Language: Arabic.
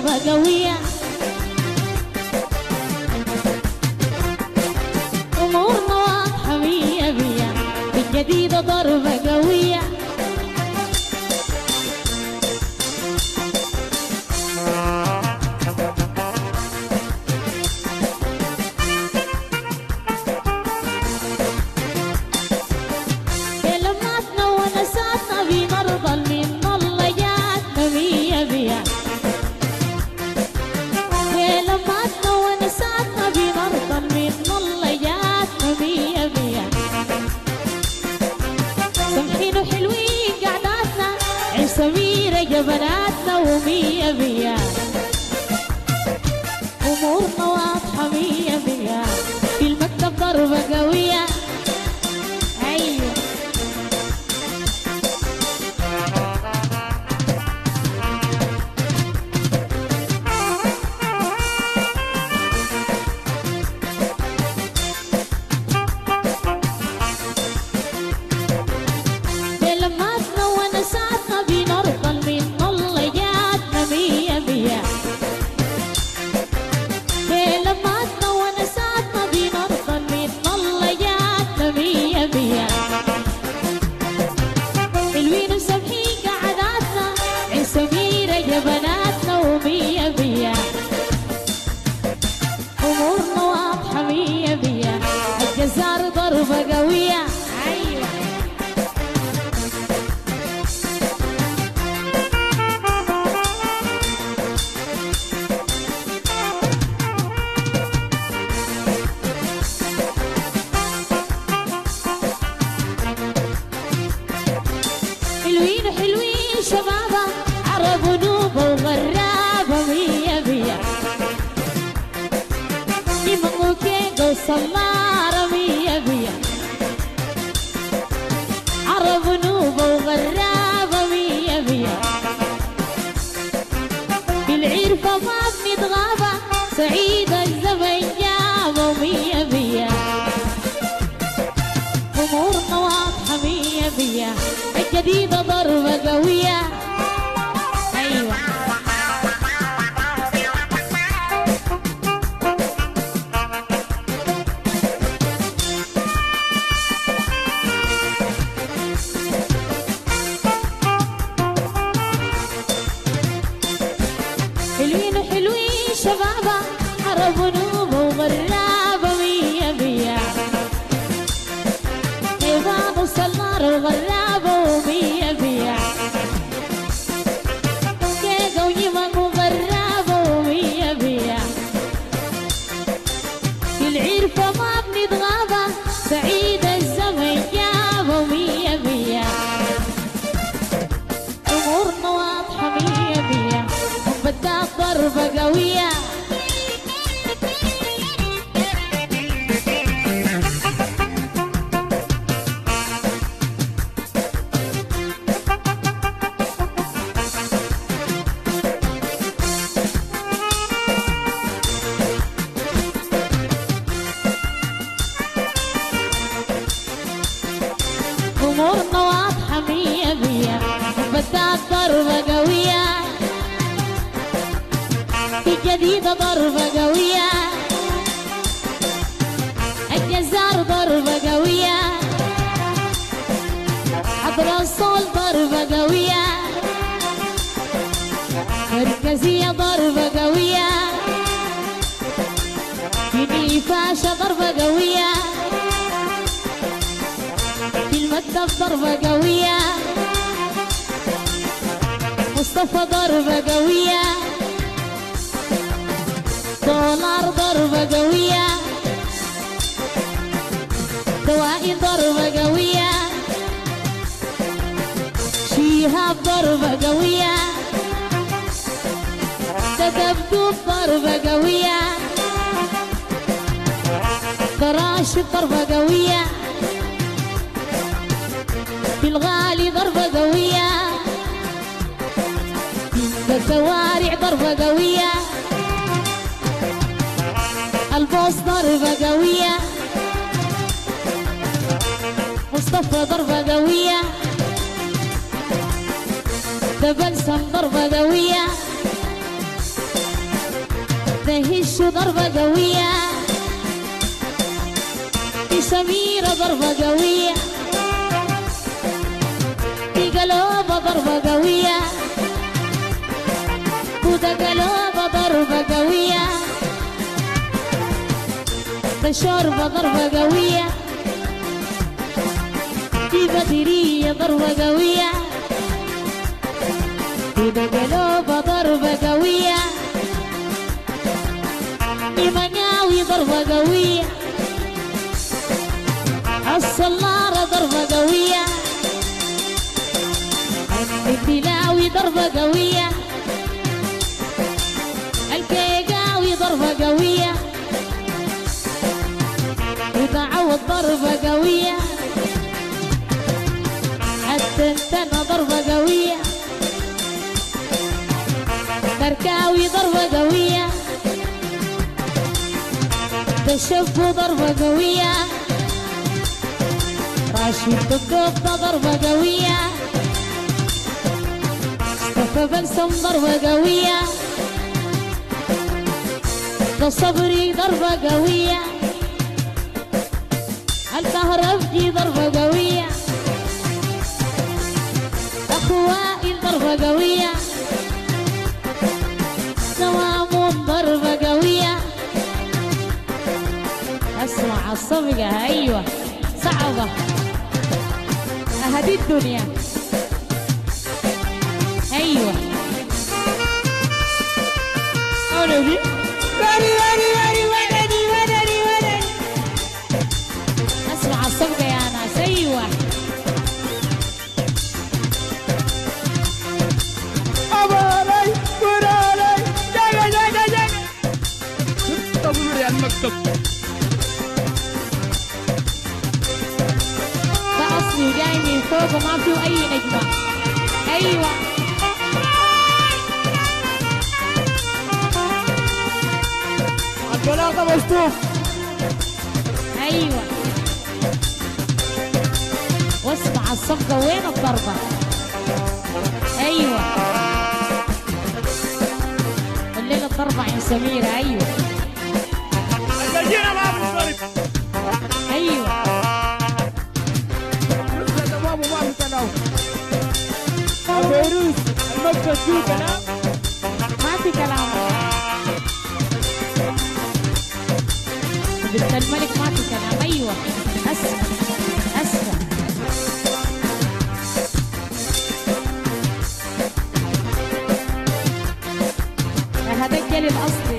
ضربة قوية، أمورنا واضحة مية مية، الجديدة ضربة قوية. يا بناتنا ومية مية، أمورنا واضحة مية مية، في المكتب ضربة قوية. أيوة لماتنا ونساتنا بنرضى من طلياتنا مية مية، لماتنا ونساتنا بنرضى من طلياتنا مية مية، حلوين وسامحين قعداتنا عين سميرة يا بناتنا ومية مية، أمورنا واضحة مية مية، الجزار ضربة قوية. حلوين حلوين شبابة عرب ونوبة وغرابة مية مية، يمنو كيكة وصمارة مية مية، عرب ونوبة وغرابة مية مية، بالعرفة ما بنتغابى سعيدة الزمن جابة مية مية، أمورنا واضحة مية مية، الجديدة ضربة قوية. أيوة حلوين وحلوين شبابة عرب ونوبة وغرابة مية مية، حيوان وسلار وغرابة ومية مية، كيكة ويمن وغرابة ومية مية، في العرفة ما بنتغابى سعيدة الزمن جابة ومية مية، أمورنا واضحة مية مية، وبدات ضربة قوية. أمورنا واضحة مية مية، بدات ضربة قوية، في جديدة ضربة قوية، الجزار ضربة قوية، حضر الصول ضربة قوية، مركزية ضربة قوية، في نيفاشة ضربة قوية، في المكتب ضربة قوية، مصطفى ضربة قوية، دولار ضربة قوية، دوائي ضربة قوية، شيهاب ضربة قوية، دبدوب ضربة قوية، دراشد ضربة قوية، في الغالي ضربة قوية، في الشوارع ضربة قوية، البوس ضربة قوية، مصطفى ضربة قوية، دبلسم ضربة قوية، دهش ضربة قوية في سميرة ضربة قوية في قلوبة ضربة قوية وده قلوبة ضربة قوية ده شوربة ضربة قوية في بدرية ضربة قوية وده قلوبة ضربة قوية في مناوي ضربة قوية الصلارة ضربة قوية التلاوي ضربة قوية الكيقاوي ضربة قوية وتعوض ضربة قوية التنتنة ضربة قوية تركاوي ضربة قوية تشبو ضربة قوية راشد دقوق ضربة قوية مصطفى بلسم ضربة قوية صبري ضربة قوية الكهربجي ضربة قوية أخوائي ضربة قوية سوامون ضربة قوية اسمع الصفقة ايوه صعبة هذه الدنيا ايوه ولدي ولدي اسمع الصفقة يا ناس ايوه ابو علي قول علي جاي طب يا المكتب جاي من فوق وما فيه اي نجمة ايوه البلاغة مفتوح ايوه واسمع الصفقة وين الضربة ايوه الليلة الضربة عين سميرة ايوه الجينا ما بنضرب ايوه فيروز المكتب فيه كلام ما في كلام بنت الملك ما في كلام ايوه اسمع اسمع هذا الجلي الاصلي